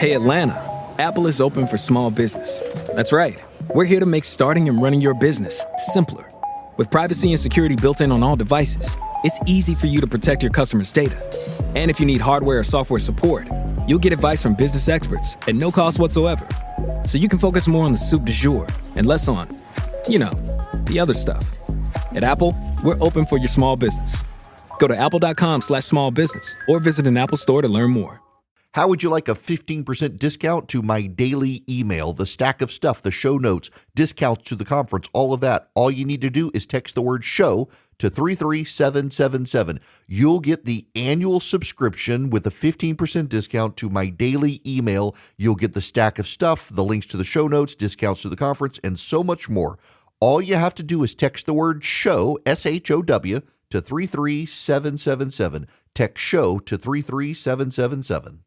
Hey Atlanta, Apple is open for small business. That's right. We're here to make starting and running your business simpler. With privacy and security built in on all devices, it's easy for you to protect your customers' data. And if you need hardware or software support, you'll get advice from business experts at no cost whatsoever. So you can focus more on the soup du jour and less on, the other stuff. At Apple, we're open for your small business. Go to apple.com/small business or visit an Apple store to learn more. How would you like a 15% discount to my daily email, the stack of stuff, the show notes, discounts to the conference, all of that? All you need to do is text the word show to 33777. You'll get the annual subscription with a 15% discount to my daily email. You'll get the stack of stuff, the links to the show notes, discounts to the conference, and so much more. All you have to do is text the word show, SHOW, to 33777. Text show to 33777.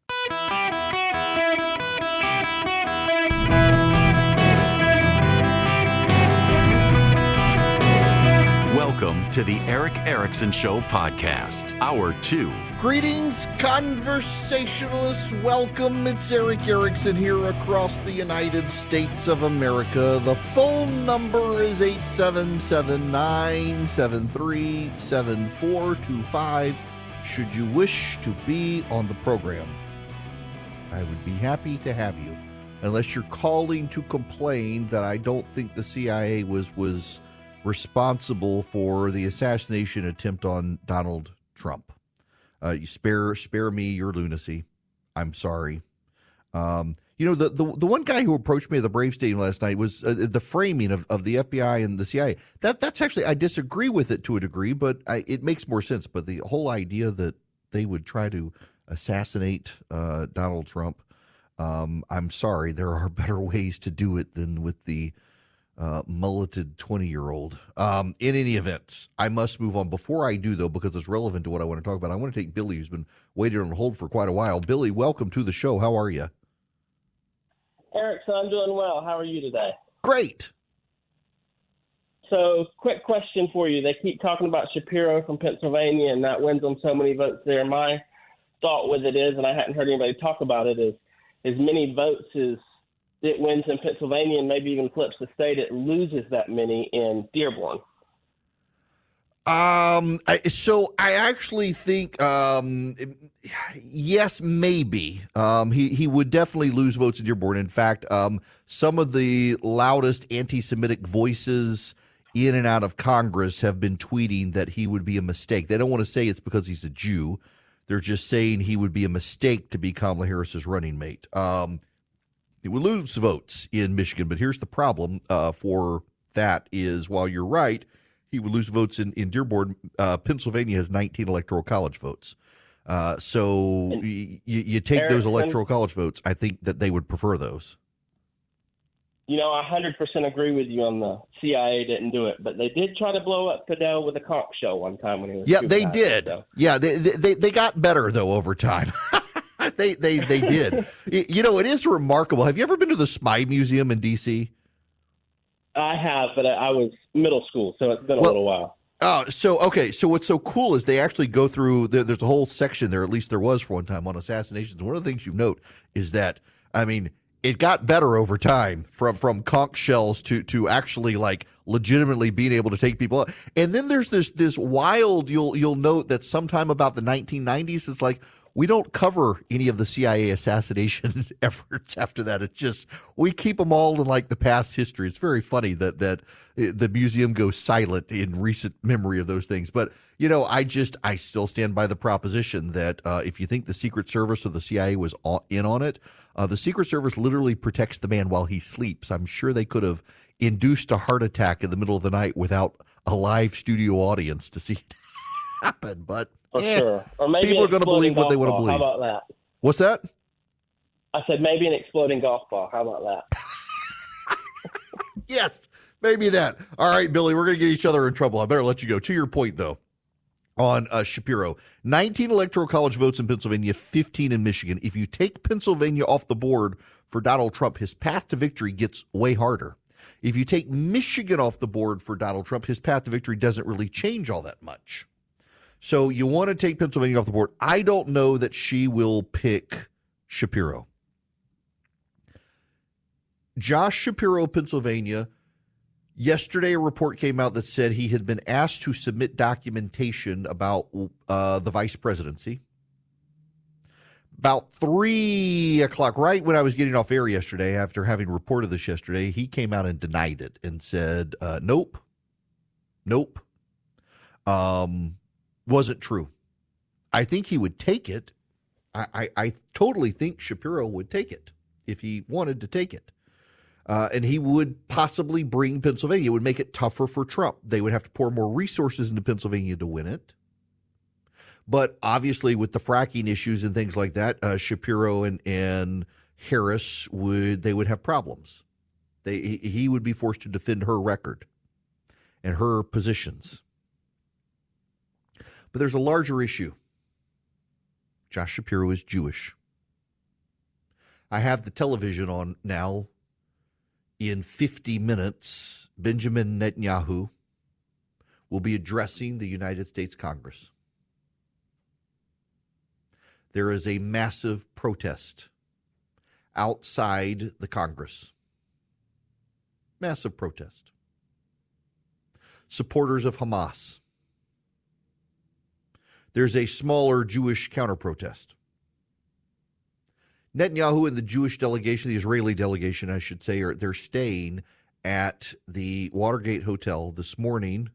Welcome to the Eric Erickson Show podcast, Hour 2. Greetings, conversationalists. Welcome. It's Eric Erickson here across the United States of America. The phone number is 877-973-7425. Should you wish to be on the program, I would be happy to have you. Unless you're calling to complain that I don't think the CIA was responsible for the assassination attempt on Donald Trump. You spare me your lunacy. I'm sorry. The one guy who approached me at the Brave Stadium last night was the framing of the FBI and the CIA. That's actually, I disagree with it to a degree, but it makes more sense. But the whole idea that they would try to assassinate Donald Trump, I'm sorry, there are better ways to do it than with the mulleted 20-year-old. In any event, I must move on. Before I do, though, because it's relevant to what I want to talk about, I want to take Billy, who's been waiting on hold for quite a while. Billy, welcome to the show. How are you? Eric, so I'm doing well. How are you today? Great. So, quick question for you. They keep talking about Shapiro from Pennsylvania and that wins on so many votes there. My thought with it is, and I hadn't heard anybody talk about it, is as many votes as it wins in Pennsylvania and maybe even flips the state, it loses that many in Dearborn. So I actually think, yes, maybe. He would definitely lose votes in Dearborn. In fact, some of the loudest anti-Semitic voices in and out of Congress have been tweeting that he would be a mistake. They don't want to say it's because he's a Jew. They're just saying he would be a mistake to be Kamala Harris's running mate. He would lose votes in Michigan, but here's the problem for that is, while you're right, he would lose votes in Dearborn. Pennsylvania has 19 electoral college votes. So you take Erickson, those electoral college votes, I think that they would prefer those. I 100% agree with you on the CIA didn't do it, but they did try to blow up Fidel with a conch shell one time when he was. Yeah, they did. So. Yeah, they got better, though, over time. They did. It is remarkable. Have you ever been to the Spy Museum in D.C.? I have, but I was middle school, so it's been a little while. So what's so cool is they actually go through, there's a whole section there, at least there was for one time, on assassinations. One of the things you note is that, it got better over time from conch shells to actually legitimately being able to take people out. And then there's this wild, you'll note that sometime about the 1990s, it's like, we don't cover any of the CIA assassination efforts after that. It's just, we keep them all in the past history. It's very funny that the museum goes silent in recent memory of those things. But, I still stand by the proposition that if you think the Secret Service or the CIA was in on it, the Secret Service literally protects the man while he sleeps. I'm sure they could have induced a heart attack in the middle of the night without a live studio audience to see it happen. But sure. Or maybe people are going to believe what they want to believe. How about that? What's that? I said maybe an exploding golf ball. How about that? Yes, maybe that. All right, Billy, we're going to get each other in trouble. I better let you go. To your point, though, on Shapiro, 19 electoral college votes in Pennsylvania, 15 in Michigan. If you take Pennsylvania off the board for Donald Trump, his path to victory gets way harder. If you take Michigan off the board for Donald Trump, his path to victory doesn't really change all that much. So you want to take Pennsylvania off the board. I don't know that she will pick Shapiro. Josh Shapiro of Pennsylvania, yesterday a report came out that said he had been asked to submit documentation about the vice presidency. About 3 o'clock, right when I was getting off air yesterday, after having reported this yesterday, he came out and denied it and said, nope, wasn't true. I think he would take it. I totally think Shapiro would take it if he wanted to take it. And he would possibly bring Pennsylvania. It would make it tougher for Trump. They would have to pour more resources into Pennsylvania to win it. But obviously, with the fracking issues and things like that, Shapiro and Harris would have problems. He would be forced to defend her record and her positions. But there's a larger issue. Josh Shapiro is Jewish. I have the television on now. In 50 minutes, Benjamin Netanyahu will be addressing the United States Congress. There is a massive protest outside the Congress. Massive protest. Supporters of Hamas. There's a smaller Jewish counter-protest. Netanyahu and the Jewish delegation, the Israeli delegation, I should say, they're staying at the Watergate Hotel this morning.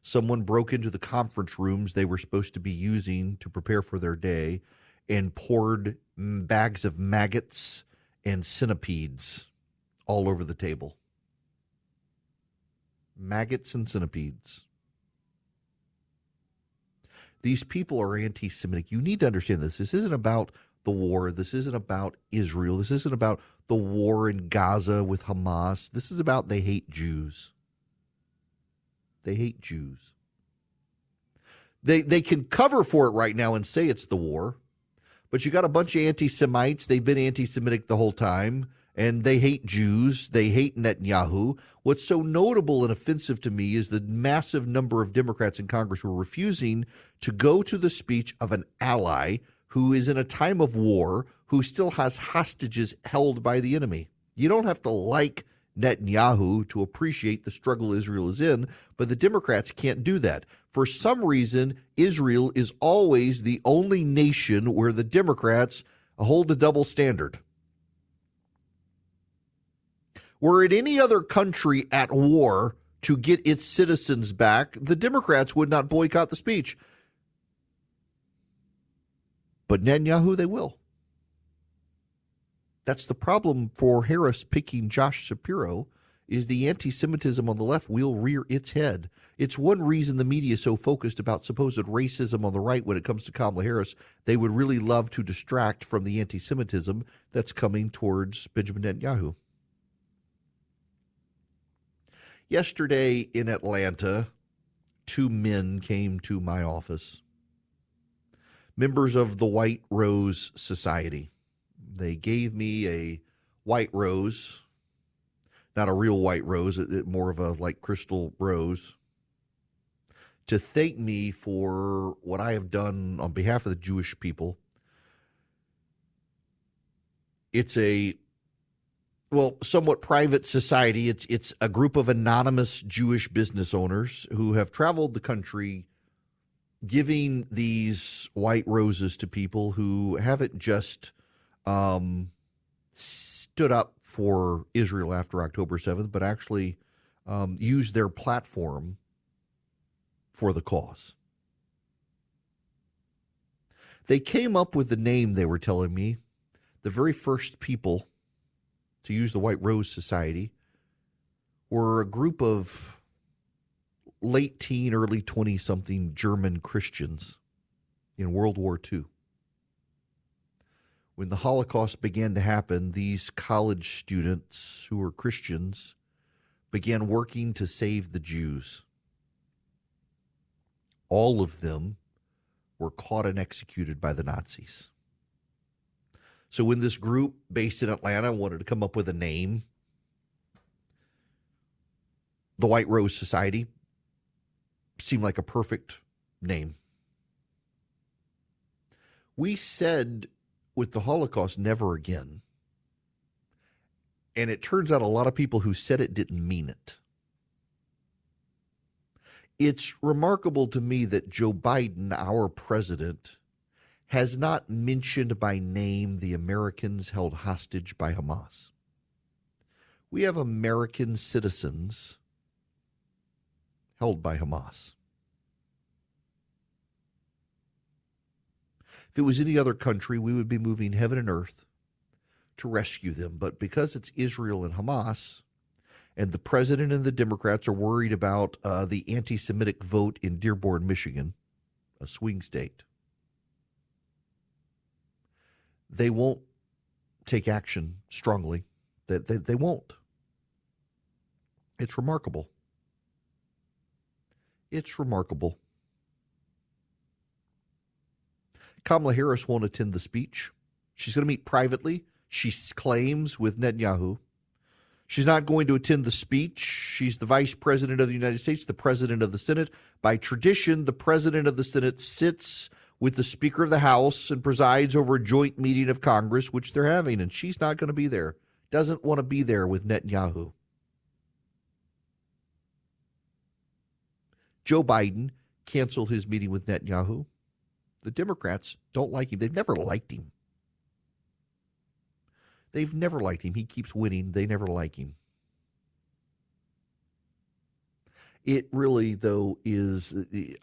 Someone broke into the conference rooms they were supposed to be using to prepare for their day and poured bags of maggots and centipedes all over the table. Maggots and centipedes. These people are anti-Semitic. You need to understand this. This isn't about the war. This isn't about Israel. This isn't about the war in Gaza with Hamas. This is about they hate Jews. They hate Jews. They can cover for it right now and say it's the war, but you got a bunch of anti-Semites. They've been anti-Semitic the whole time, and they hate Jews. They hate Netanyahu. What's so notable and offensive to me is the massive number of Democrats in Congress who are refusing to go to the speech of an ally who is in a time of war, who still has hostages held by the enemy. You don't have to like Netanyahu to appreciate the struggle Israel is in, but the Democrats can't do that. For some reason, Israel is always the only nation where the Democrats hold a double standard. Were it any other country at war to get its citizens back, the Democrats would not boycott the speech. But Netanyahu, they will. That's the problem for Harris picking Josh Shapiro, is the anti-Semitism on the left will rear its head. It's one reason the media is so focused about supposed racism on the right when it comes to Kamala Harris. They would really love to distract from the anti-Semitism that's coming towards Benjamin Netanyahu. Yesterday in Atlanta, 2 men came to my office. Members of the White Rose Society. They gave me a white rose, not a real white rose, more of a like crystal rose, to thank me for what I have done on behalf of the Jewish people. It's a, somewhat private society. It's a group of anonymous Jewish business owners who have traveled the country giving these white roses to people who haven't just stood up for Israel after October 7th, but actually used their platform for the cause. They came up with the name, they were telling me. The very first people to use the White Rose Society were a group of late teen, early 20-something German Christians in World War II. When the Holocaust began to happen, these college students who were Christians began working to save the Jews. All of them were caught and executed by the Nazis. So when this group based in Atlanta wanted to come up with a name, the White Rose Society seemed like a perfect name. We said with the Holocaust, never again. And it turns out a lot of people who said it didn't mean it. It's remarkable to me that Joe Biden, our president, has not mentioned by name the Americans held hostage by Hamas. We have American citizens held by Hamas. If it was any other country, we would be moving heaven and earth to rescue them. But because it's Israel and Hamas, and the president and the Democrats are worried about the anti-Semitic vote in Dearborn, Michigan, a swing state, they won't take action strongly. They won't. It's remarkable. It's remarkable. Kamala Harris won't attend the speech. She's going to meet privately, she claims, with Netanyahu. She's not going to attend the speech. She's the vice president of the United States, the president of the Senate. By tradition, the president of the Senate sits with the Speaker of the House and presides over a joint meeting of Congress, which they're having, and she's not going to be there. Doesn't want to be there with Netanyahu. Joe Biden canceled his meeting with Netanyahu. The Democrats don't like him. They've never liked him. They've never liked him. He keeps winning. They never like him. It really, though, is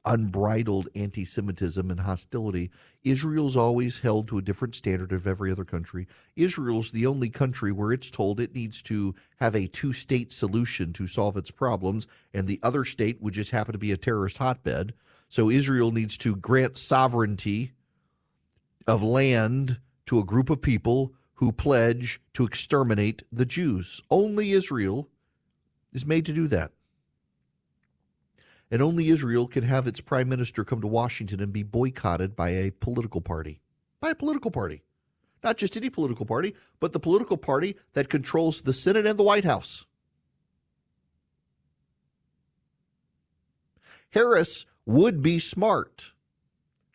unbridled anti-Semitism and hostility. Israel's always held to a different standard of every other country. Israel's the only country where it's told it needs to have a two-state solution to solve its problems, and the other state would just happen to be a terrorist hotbed. So Israel needs to grant sovereignty of land to a group of people who pledge to exterminate the Jews. Only Israel is made to do that. And only Israel can have its prime minister come to Washington and be boycotted by a political party. By a political party. Not just any political party, but the political party that controls the Senate and the White House. Harris would be smart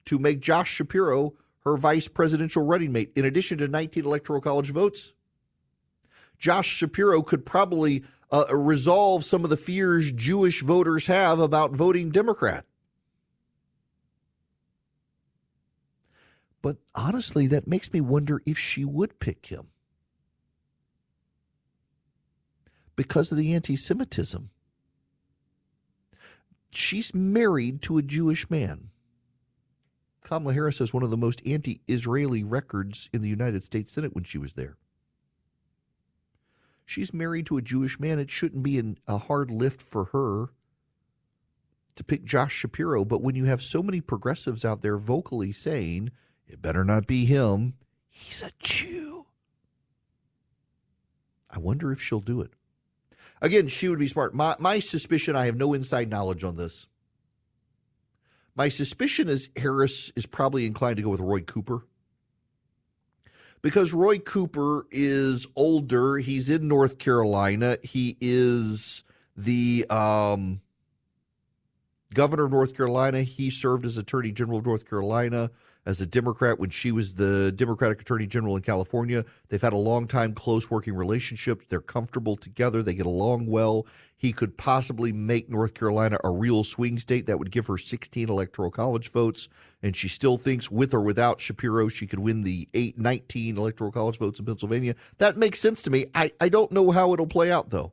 to make Josh Shapiro her vice presidential running mate. In addition to 19 electoral college votes, Josh Shapiro could probably resolve some of the fears Jewish voters have about voting Democrat. But honestly, that makes me wonder if she would pick him because of the anti-Semitism. She's married to a Jewish man. Kamala Harris has one of the most anti-Israeli records in the United States Senate when she was there. She's married to a Jewish man. It shouldn't be a hard lift for her to pick Josh Shapiro. But when you have so many progressives out there vocally saying, it better not be him, he's a Jew, I wonder if she'll do it. Again, she would be smart. My suspicion, I have no inside knowledge on this. My suspicion is Harris is probably inclined to go with Roy Cooper. Because Roy Cooper is older. He's in North Carolina. He is the governor of North Carolina. He served as Attorney General of North Carolina as a Democrat when she was the Democratic Attorney General in California. They've had a long time, close working relationship. They're comfortable together. They get along well. He could possibly make North Carolina a real swing state that would give her 16 electoral college votes. And she still thinks with or without Shapiro, she could win the 19 electoral college votes in Pennsylvania. That makes sense to me. I don't know how it'll play out, though.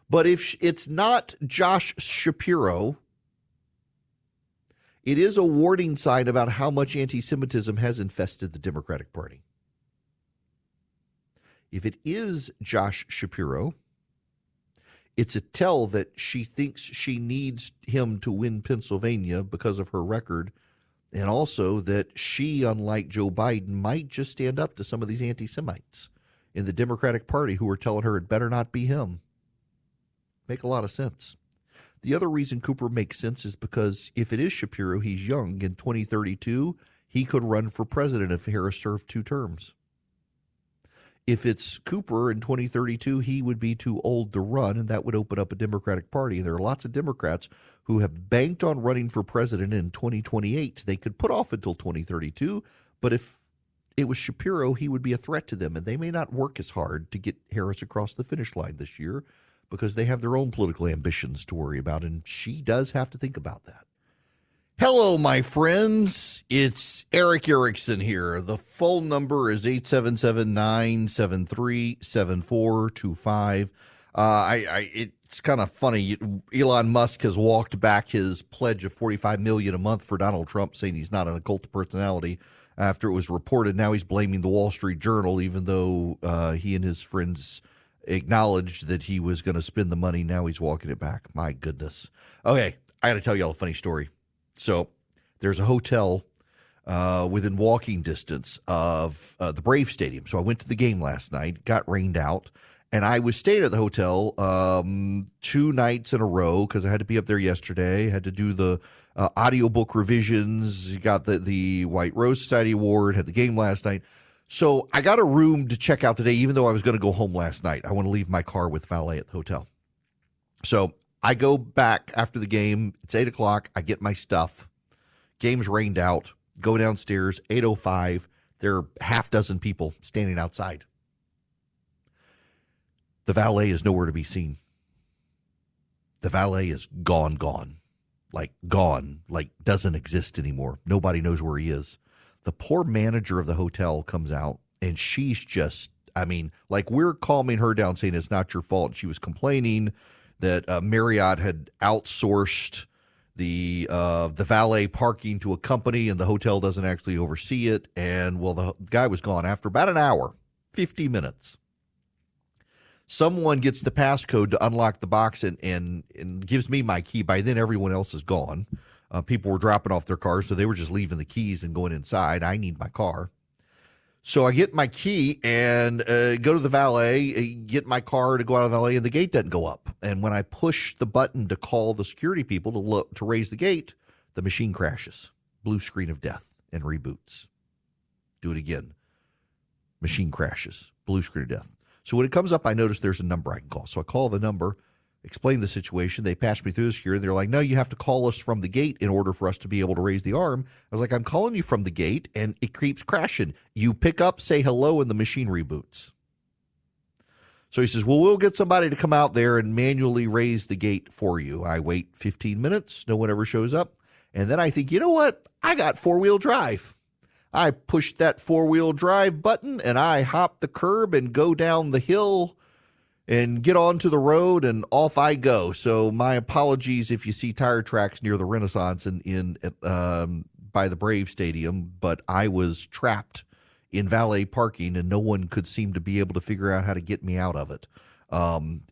But if it's not Josh Shapiro, it is a warning sign about how much anti-Semitism has infested the Democratic Party. If it is Josh Shapiro, it's a tell that she thinks she needs him to win Pennsylvania because of her record, and also that she, unlike Joe Biden, might just stand up to some of these anti-Semites in the Democratic Party who are telling her it better not be him. Make a lot of sense. The other reason Cooper makes sense is because if it is Shapiro, he's young. In 2032, he could run for president if Harris served 2 terms. If it's Cooper in 2032, he would be too old to run, and that would open up a Democratic Party. There are lots of Democrats who have banked on running for president in 2028. They could put off until 2032, but if it was Shapiro, he would be a threat to them, and they may not work as hard to get Harris across the finish line this year because they have their own political ambitions to worry about, and she does have to think about that. Hello, my friends. It's Eric Erickson here. The phone number is 877-973-7425. It's kind of funny. Elon Musk has walked back his pledge of $45 million a month for Donald Trump, saying he's not an occult personality after it was reported. Now he's blaming the Wall Street Journal, even though he and his friends acknowledged that he was going to spend the money. Now he's walking it back. My goodness. Okay, I got to tell you all a funny story. So there's a hotel within walking distance of the Brave Stadium. So I went to the game last night, got rained out, and I was staying at the hotel 2 nights in a row because I had to be up there yesterday, had to do the audiobook revisions, got the White Rose Society Award, had the game last night. So I got a room to check out today, even though I was going to go home last night. I want to leave my car with valet at the hotel. So I go back after the game. It's 8 o'clock. I get my stuff. Game's rained out. Go downstairs, 8:05. There are half dozen people standing outside. The valet is nowhere to be seen. The valet is gone. Like gone, like doesn't exist anymore. Nobody knows where he is. The poor manager of the hotel comes out, and she's just, like we're calming her down saying it's not your fault. She was complaining that Marriott had outsourced the valet parking to a company, and the hotel doesn't actually oversee it. And, well, the guy was gone after about an hour, 50 minutes. Someone gets the passcode to unlock the box and gives me my key. By then, everyone else is gone. People were dropping off their cars, so they were just leaving the keys and going inside. I need my car. So I get my key and go to the valet, get my car to go out of the valet, and the gate doesn't go up. And when I push the button to call the security people to raise the gate, the machine crashes. Blue screen of death and reboots. Do it again. Machine crashes. Blue screen of death. So when it comes up, I notice there's a number I can call. So I call the number, explain the situation. They pass me through the security. They're like, no, you have to call us from the gate in order for us to be able to raise the arm. I was like, I'm calling you from the gate, and it keeps crashing. You pick up, say hello, and the machine reboots. So he says, well, we'll get somebody to come out there and manually raise the gate for you. I wait 15 minutes. No one ever shows up. And then I think, you know what? I got four-wheel drive. I push that four-wheel drive button, and I hop the curb and go down the hill and get onto the road, and off I go. So my apologies if you see tire tracks near the Renaissance by the Brave Stadium, but I was trapped in valet parking, and no one could seem to be able to figure out how to get me out of it.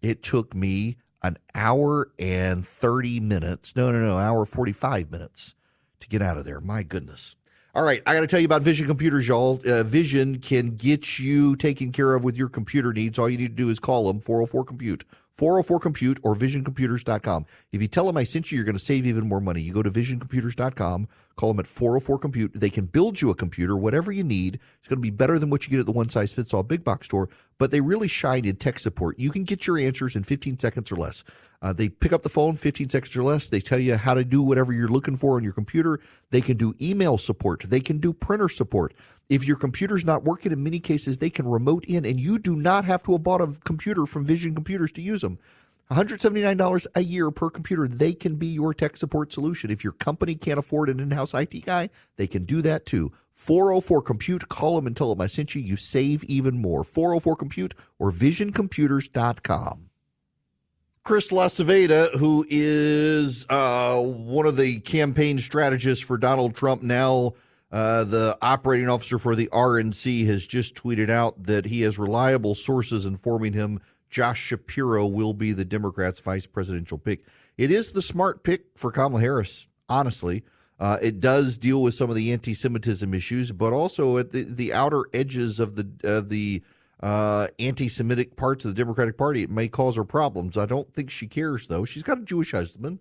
It took me an hour and 30 minutes. No, hour 45 minutes to get out of there. My goodness. All right, I got to tell you about Vision Computers, y'all. Vision can get you taken care of with your computer needs. All you need to do is call them, 404-COMPUTE, 404-COMPUTE, or visioncomputers.com. If you tell them I sent you, you're going to save even more money. You go to visioncomputers.com, call them at 404-COMPUTE. They can build you a computer, whatever you need. It's going to be better than what you get at the one-size-fits-all big box store, but they really shine in tech support. You can get your answers in 15 seconds or less. They pick up the phone, 15 seconds or less. They tell you how to do whatever you're looking for on your computer. They can do email support. They can do printer support. If your computer's not working, in many cases, they can remote in, and you do not have to have bought a computer from Vision Computers to use them. $179 a year per computer. They can be your tech support solution. If your company can't afford an in-house IT guy, they can do that too. 404-COMPUTE. Call them and tell them I sent you. You save even more. 404-COMPUTE or visioncomputers.com. Chris LaCiveta, who is one of the campaign strategists for Donald Trump, now the operating officer for the RNC, has just tweeted out that he has reliable sources informing him Josh Shapiro will be the Democrats' vice presidential pick. It is the smart pick for Kamala Harris, honestly. It does deal with some of the anti-Semitism issues, but also at the outer edges of the anti-Semitic parts of the Democratic Party, it may cause her problems. I don't think she cares, though. She's got a Jewish husband.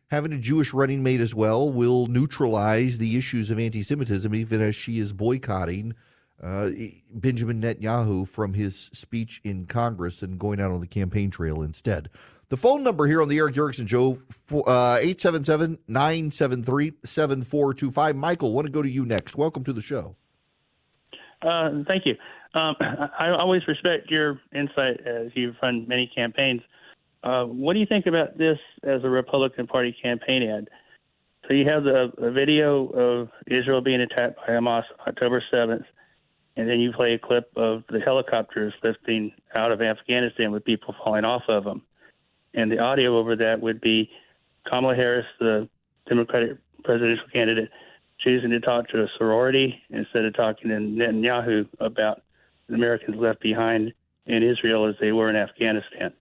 Having a Jewish running mate as well will neutralize the issues of anti-Semitism, even as she is boycotting Benjamin Netanyahu from his speech in Congress and going out on the campaign trail instead. The phone number here on the Eric Erickson Show, 877-973-7425. Michael, want to go to you next. Welcome to the show. Thank you. I always respect your insight as you've run many campaigns. What do you think about this as a Republican Party campaign ad? So you have a video of Israel being attacked by Hamas October 7th, and then you play a clip of the helicopters lifting out of Afghanistan with people falling off of them. And the audio over that would be Kamala Harris, the Democratic presidential candidate, choosing to talk to a sorority instead of talking to Netanyahu about the Americans left behind in Israel as they were in Afghanistan.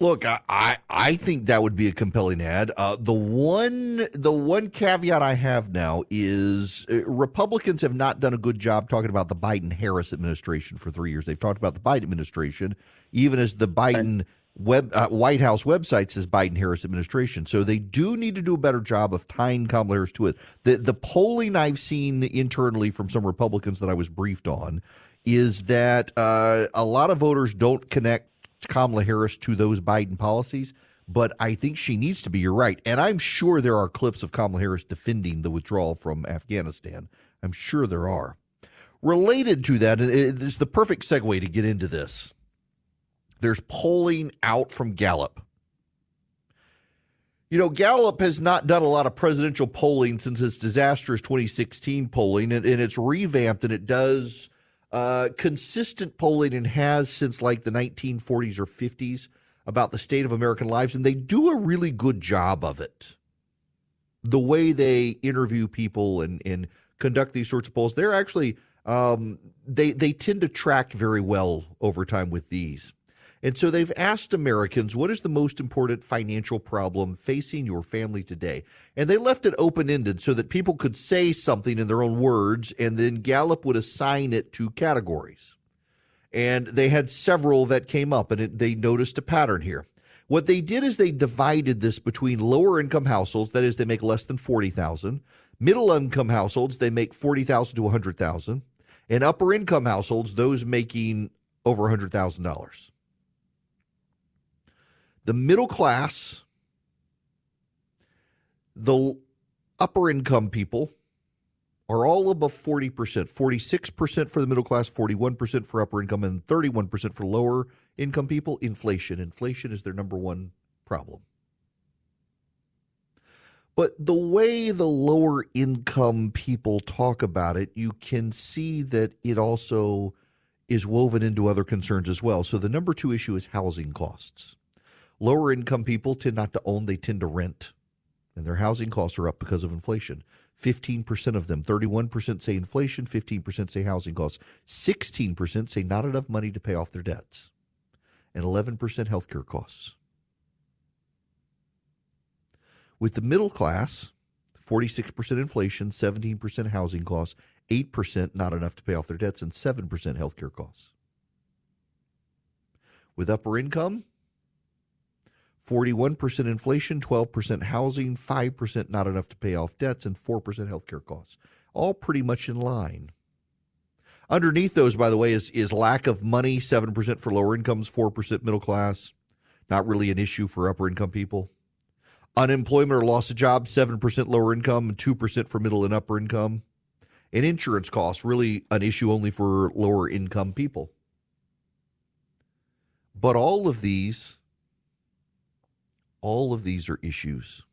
Look, I think that would be a compelling ad. The one caveat I have now is Republicans have not done a good job talking about the Biden-Harris administration for 3 years. They've talked about the Biden administration, even as the Biden White House website says Biden-Harris administration. So they do need to do a better job of tying Kamala Harris to it. The polling I've seen internally from some Republicans that I was briefed on is that a lot of voters don't connect Kamala Harris to those Biden policies, but I think she needs to be. You're right. And I'm sure there are clips of Kamala Harris defending the withdrawal from Afghanistan. I'm sure there are. Related to that, and this is the perfect segue to get into this. There's polling out from Gallup. You know, Gallup has not done a lot of presidential polling since its disastrous 2016 polling, and it's revamped, and it does consistent polling and has since like the 1940s or 50s about the state of American lives, and they do a really good job of it. The way they interview people and conduct these sorts of polls, they're actually they tend to track very well over time with these. And so they've asked Americans, what is the most important financial problem facing your family today? And they left it open-ended so that people could say something in their own words, and then Gallup would assign it to categories. And they had several that came up, and they noticed a pattern here. What they did is they divided this between lower-income households, that is, they make less than $40,000, middle-income households, they make $40,000 to $100,000, and upper-income households, those making over $100,000. The middle class, the upper income people are all above 40%, 46% for the middle class, 41% for upper income, and 31% for lower income people. Inflation. Inflation is their number one problem. But the way the lower income people talk about it, you can see that it also is woven into other concerns as well. So the number two issue is housing costs. Lower income people tend not to own, they tend to rent, and their housing costs are up because of inflation. 15% of them, 31% say inflation, 15% say housing costs, 16% say not enough money to pay off their debts, and 11% healthcare costs. With the middle class, 46% inflation, 17% housing costs, 8% not enough to pay off their debts, and 7% healthcare costs. With upper income, 41% inflation, 12% housing, 5% not enough to pay off debts, and 4% healthcare costs. All pretty much in line. Underneath those, by the way, is lack of money, 7% for lower incomes, 4% middle class. Not really an issue for upper income people. Unemployment or loss of job, 7% lower income, and 2% for middle and upper income. And insurance costs, really an issue only for lower income people. But all of these are issues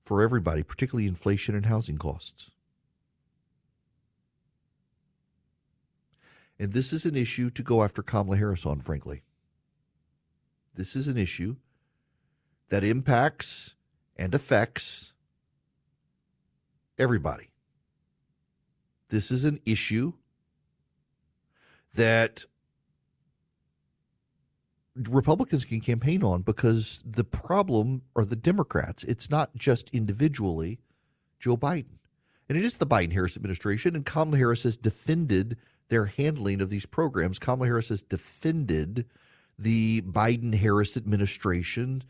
for everybody, particularly inflation and housing costs. And this is an issue to go after Kamala Harris on, frankly. This is an issue that impacts and affects everybody. This is an issue that Republicans can campaign on, because the problem are the Democrats. It's not just individually Joe Biden. And it is the Biden-Harris administration, and Kamala Harris has defended their handling of these programs. Kamala Harris has defended the Biden-Harris administration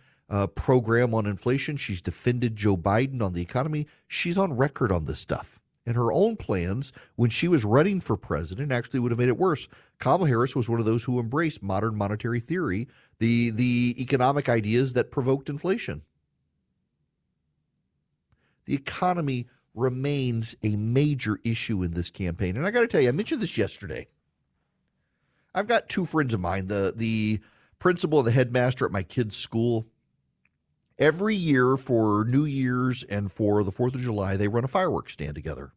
program on inflation. She's defended Joe Biden on the economy. She's on record on this stuff. And her own plans, when she was running for president, actually would have made it worse. Kamala Harris was one of those who embraced modern monetary theory, the economic ideas that provoked inflation. The economy remains a major issue in this campaign. And I got to tell you, I mentioned this yesterday. I've got two friends of mine, the principal and the headmaster at my kids' school. Every year for New Year's and for the 4th of July, they run a fireworks stand together.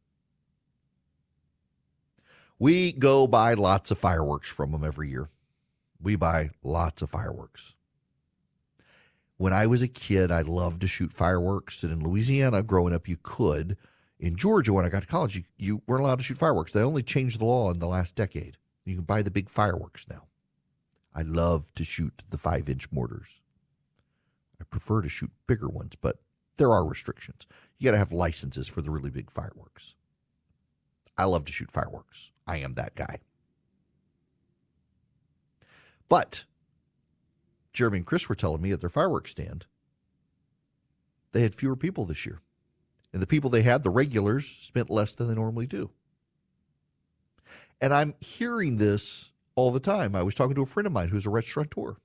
We go buy lots of fireworks from them every year. We buy lots of fireworks. When I was a kid, I loved to shoot fireworks. And in Louisiana, growing up, you could. In Georgia, when I got to college, you weren't allowed to shoot fireworks. They only changed the law in the last decade. You can buy the big fireworks now. I love to shoot the 5-inch mortars. I prefer to shoot bigger ones, but there are restrictions. You got to have licenses for the really big fireworks. I love to shoot fireworks. I am that guy. But Jeremy and Chris were telling me at their fireworks stand, they had fewer people this year. And the people they had, the regulars, spent less than they normally do. And I'm hearing this all the time. I was talking to a friend of mine who's a restaurateur.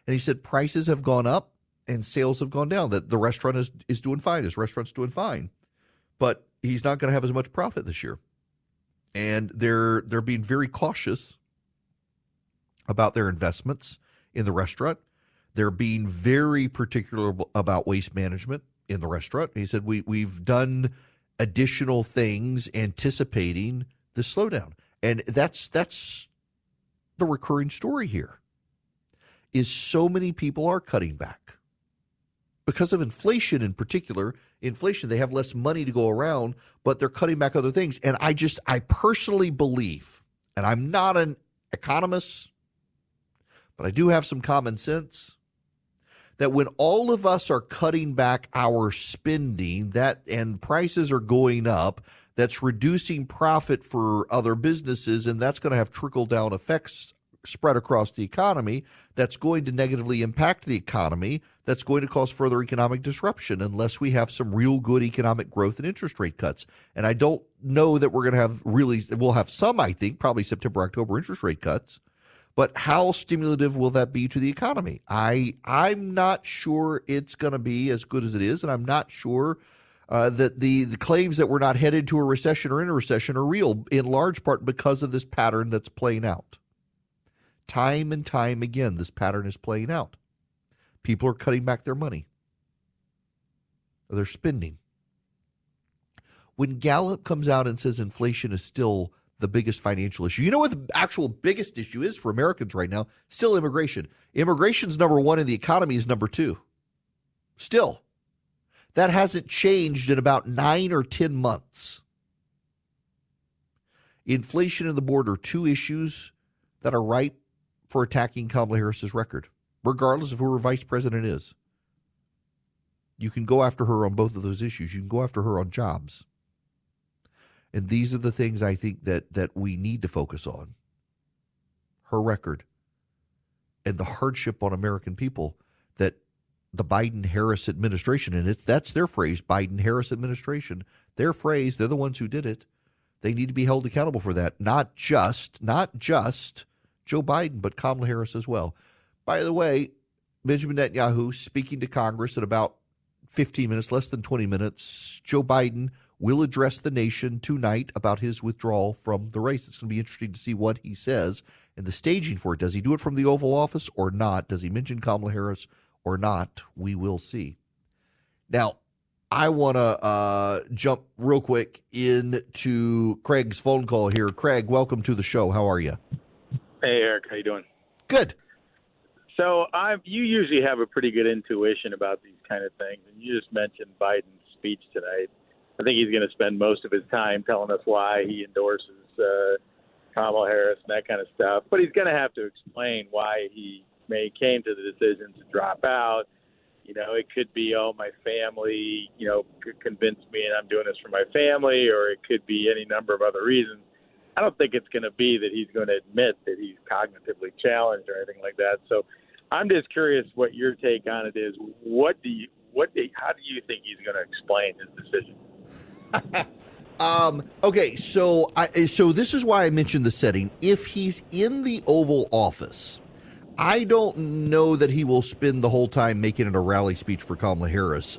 And he said prices have gone up and sales have gone down, that the restaurant is doing fine. His restaurant's doing fine. But he's not going to have as much profit this year. And they're being very cautious about their investments in the restaurant. They're being very particular about waste management in the restaurant. He said, we've done additional things anticipating the slowdown. And that's the recurring story here, is so many people are cutting back. Because of inflation in particular, they have less money to go around, but they're cutting back other things. And I personally believe, and I'm not an economist, but I do have some common sense, that when all of us are cutting back our spending and prices are going up, that's reducing profit for other businesses, and that's going to have trickle-down effects spread across the economy. That's going to negatively impact the economy. That's going to cause further economic disruption unless we have some real good economic growth and interest rate cuts. And I don't know that we're going to have we'll have some, I think, probably September, October interest rate cuts. But how stimulative will that be to the economy? I'm not sure it's going to be as good as it is, and I'm not sure that the claims that we're not headed to a recession or in a recession are real, in large part because of this pattern that's playing out. Time and time again, this pattern is playing out. People are cutting back their money. They're spending. When Gallup comes out and says inflation is still the biggest financial issue, you know what the actual biggest issue is for Americans right now? Still immigration. Immigration's number one and the economy is number two. Still. That hasn't changed in about 9 or 10 months. Inflation and the border are two issues that are ripe for attacking Kamala Harris's record, regardless of who her vice president is. You can go after her on both of those issues. You can go after her on jobs. And these are the things I think that we need to focus on. Her record and the hardship on American people that the Biden-Harris administration, and that's their phrase, Biden-Harris administration, their phrase, they're the ones who did it. They need to be held accountable for that. Not just Joe Biden, but Kamala Harris as well. By the way, Benjamin Netanyahu speaking to Congress in about 15 minutes, less than 20 minutes. Joe Biden will address the nation tonight about his withdrawal from the race. It's going to be interesting to see what he says and the staging for it. Does he do it from the Oval Office or not? Does he mention Kamala Harris or not? We will see. Now, I want to jump real quick into Craig's phone call here. Craig, welcome to the show. How are you? Hey, Eric. How you doing? Good. So you usually have a pretty good intuition about these kind of things, and you just mentioned Biden's speech tonight. I think he's going to spend most of his time telling us why he endorses Kamala Harris and that kind of stuff. But he's going to have to explain why he came to the decision to drop out. You know, it could be, my family, convinced me and I'm doing this for my family, or it could be any number of other reasons. I don't think it's going to be that he's going to admit that he's cognitively challenged or anything like that. So I'm just curious what your take on it is. How do you think he's going to explain his decision? Okay, so this is why I mentioned the setting. If he's in the Oval Office, I don't know that he will spend the whole time making it a rally speech for Kamala Harris.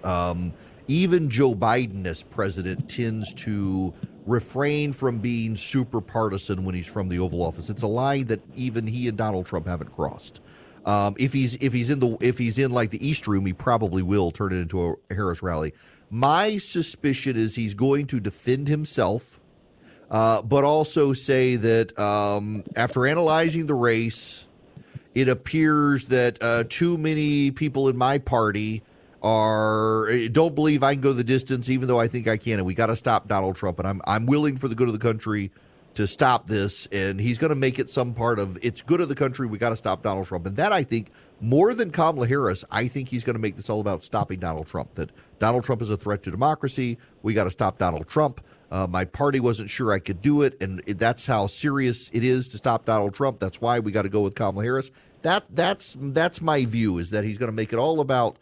even Joe Biden as president tends to refrain from being super partisan when he's from the Oval Office. It's a line that even he and Donald Trump haven't crossed. If he's in like the East Room, he probably will turn it into a Harris rally. My suspicion is he's going to defend himself, but also say that after analyzing the race, it appears that too many people in my party don't believe I can go the distance, even though I think I can, and we got to stop Donald Trump. And I'm willing for the good of the country to stop this, and he's going to make it some part of it's good of the country. We got to stop Donald Trump. And that, I think, more than Kamala Harris, I think he's going to make this all about stopping Donald Trump, that Donald Trump is a threat to democracy. We got to stop Donald Trump. My party wasn't sure I could do it, and that's how serious it is to stop Donald Trump. That's why we got to go with Kamala Harris. That's my view, is that he's going to make it all about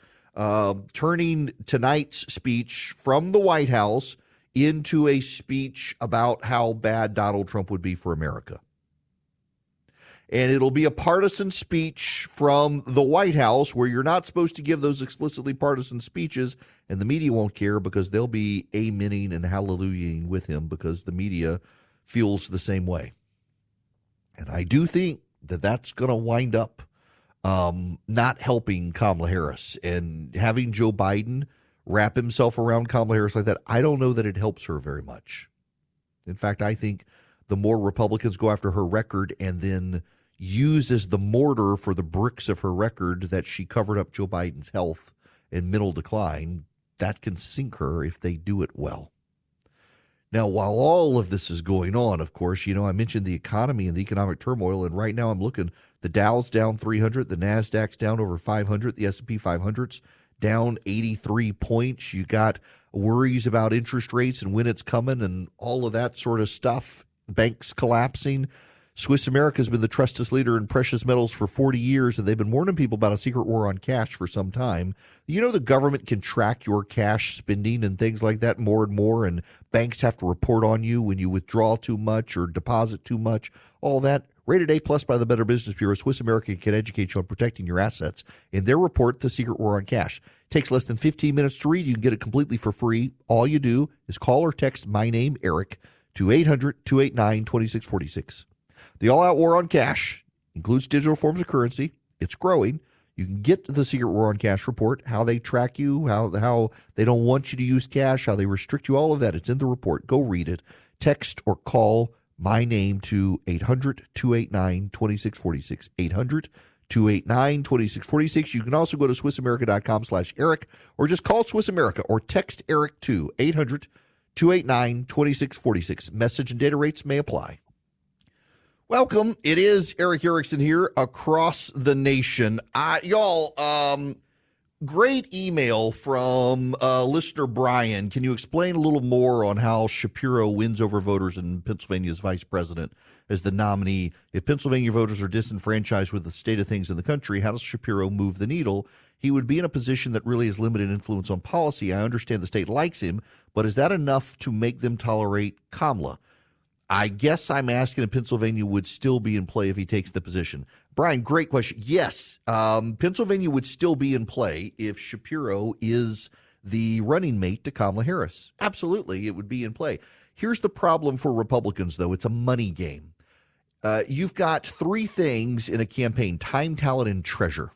turning tonight's speech from the White House into a speech about how bad Donald Trump would be for America. And it'll be a partisan speech from the White House, where you're not supposed to give those explicitly partisan speeches, and the media won't care because they'll be amening and hallelujahing with him because the media feels the same way. And I do think that that's going to wind up not helping Kamala Harris, and having Joe Biden wrap himself around Kamala Harris like that. I don't know that it helps her very much. In fact, I think the more Republicans go after her record and then use as the mortar for the bricks of her record that she covered up Joe Biden's health and mental decline, that can sink her if they do it well. Now, while all of this is going on, of course, I mentioned the economy and the economic turmoil, and right now I'm looking, the Dow's down 300, the NASDAQ's down over 500, the S&P 500's down 83 points. You got worries about interest rates and when it's coming and all of that sort of stuff. Banks collapsing. Swiss America has been the trusted leader in precious metals for 40 years, and they've been warning people about a secret war on cash for some time. The government can track your cash spending and things like that more and more, and banks have to report on you when you withdraw too much or deposit too much, all that. Rated A+ by the Better Business Bureau, Swiss America can educate you on protecting your assets. In their report, The Secret War on Cash. Takes less than 15 minutes to read. You can get it completely for free. All you do is call or text my name, Eric, to 800-289-2646. The all-out war on cash includes digital forms of currency. It's growing. You can get the Secret War on Cash report, how they track you, how they don't want you to use cash, how they restrict you, all of that. It's in the report. Go read it. Text or call my name to 800-289-2646. 800-289-2646. You can also go to SwissAmerica.com/Eric, or just call Swiss America or text Eric to 800-289-2646. Message and data rates may apply. Welcome. It is Eric Erickson here across the nation. Y'all, great email from listener Brian. Can you explain a little more on how Shapiro wins over voters in Pennsylvania's vice president as the nominee? If Pennsylvania voters are disenfranchised with the state of things in the country, how does Shapiro move the needle? He would be in a position that really has limited influence on policy. I understand the state likes him, but is that enough to make them tolerate Kamala? I guess I'm asking if Pennsylvania would still be in play if he takes the position. Brian, great question. Yes, Pennsylvania would still be in play if Shapiro is the running mate to Kamala Harris. Absolutely, it would be in play. Here's the problem for Republicans, though. It's a money game. You've got three things in a campaign: time, talent, and treasure.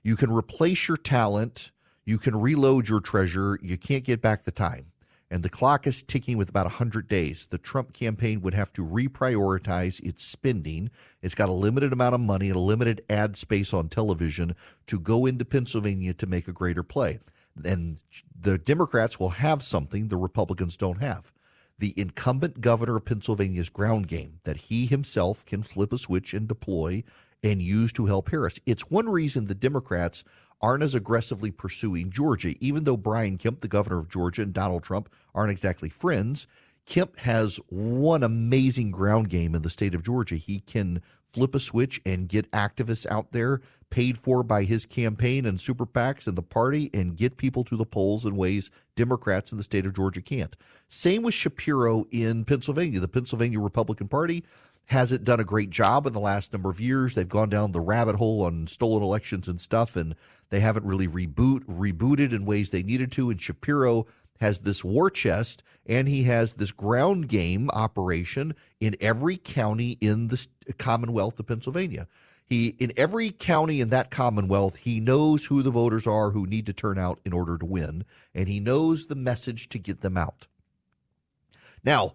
You can replace your talent. You can reload your treasure. You can't get back the time. And the clock is ticking with about 100 days. The Trump campaign would have to reprioritize its spending. It's got a limited amount of money and a limited ad space on television to go into Pennsylvania to make a greater play. And the Democrats will have something the Republicans don't have: the incumbent governor of Pennsylvania's ground game that he himself can flip a switch and deploy and use to help Harris. It's one reason the Democrats aren't as aggressively pursuing Georgia. Even though Brian Kemp, the governor of Georgia, and Donald Trump aren't exactly friends, Kemp has one amazing ground game in the state of Georgia. He can flip a switch and get activists out there paid for by his campaign and super PACs and the party and get people to the polls in ways Democrats in the state of Georgia can't. Same with Shapiro in Pennsylvania. The Pennsylvania Republican Party hasn't done a great job in the last number of years. They've gone down the rabbit hole on stolen elections and stuff, and they haven't really rebooted in ways they needed to. And Shapiro has this war chest, and he has this ground game operation in every county in the Commonwealth of Pennsylvania. In every county in that Commonwealth, he knows who the voters are who need to turn out in order to win, and he knows the message to get them out. Now,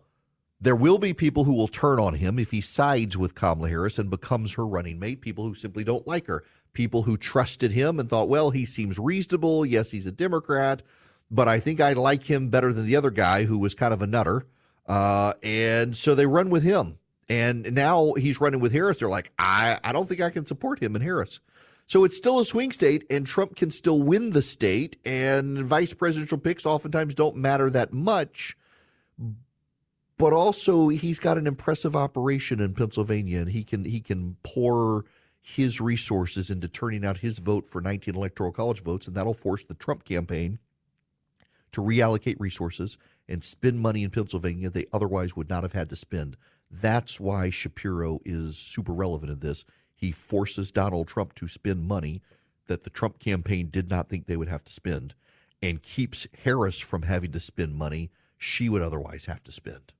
there will be people who will turn on him if he sides with Kamala Harris and becomes her running mate, people who simply don't like her, people who trusted him and thought, well, he seems reasonable. Yes, he's a Democrat, but I think I like him better than the other guy who was kind of a nutter. And so they run with him. And now he's running with Harris. They're like, I don't think I can support him and Harris. So it's still a swing state, and Trump can still win the state, and vice presidential picks oftentimes don't matter that much. But also, he's got an impressive operation in Pennsylvania, and he can pour his resources into turning out his vote for 19 electoral college votes, and that'll force the Trump campaign to reallocate resources and spend money in Pennsylvania they otherwise would not have had to spend. That's why Shapiro is super relevant in this. He forces Donald Trump to spend money that the Trump campaign did not think they would have to spend, and keeps Harris from having to spend money she would otherwise have to spend.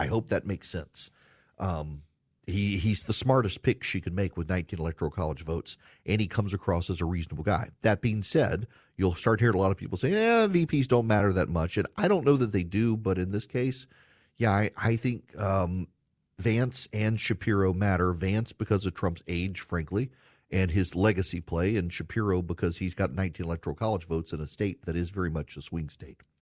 I hope that makes sense. He's the smartest pick she could make with 19 electoral college votes, and he comes across as a reasonable guy. That being said, you'll start hearing a lot of people say, VPs don't matter that much, and I don't know that they do, but in this case, yeah, I think Vance and Shapiro matter. Vance because of Trump's age, frankly, and his legacy play, and Shapiro because he's got 19 electoral college votes in a state that is very much a swing state.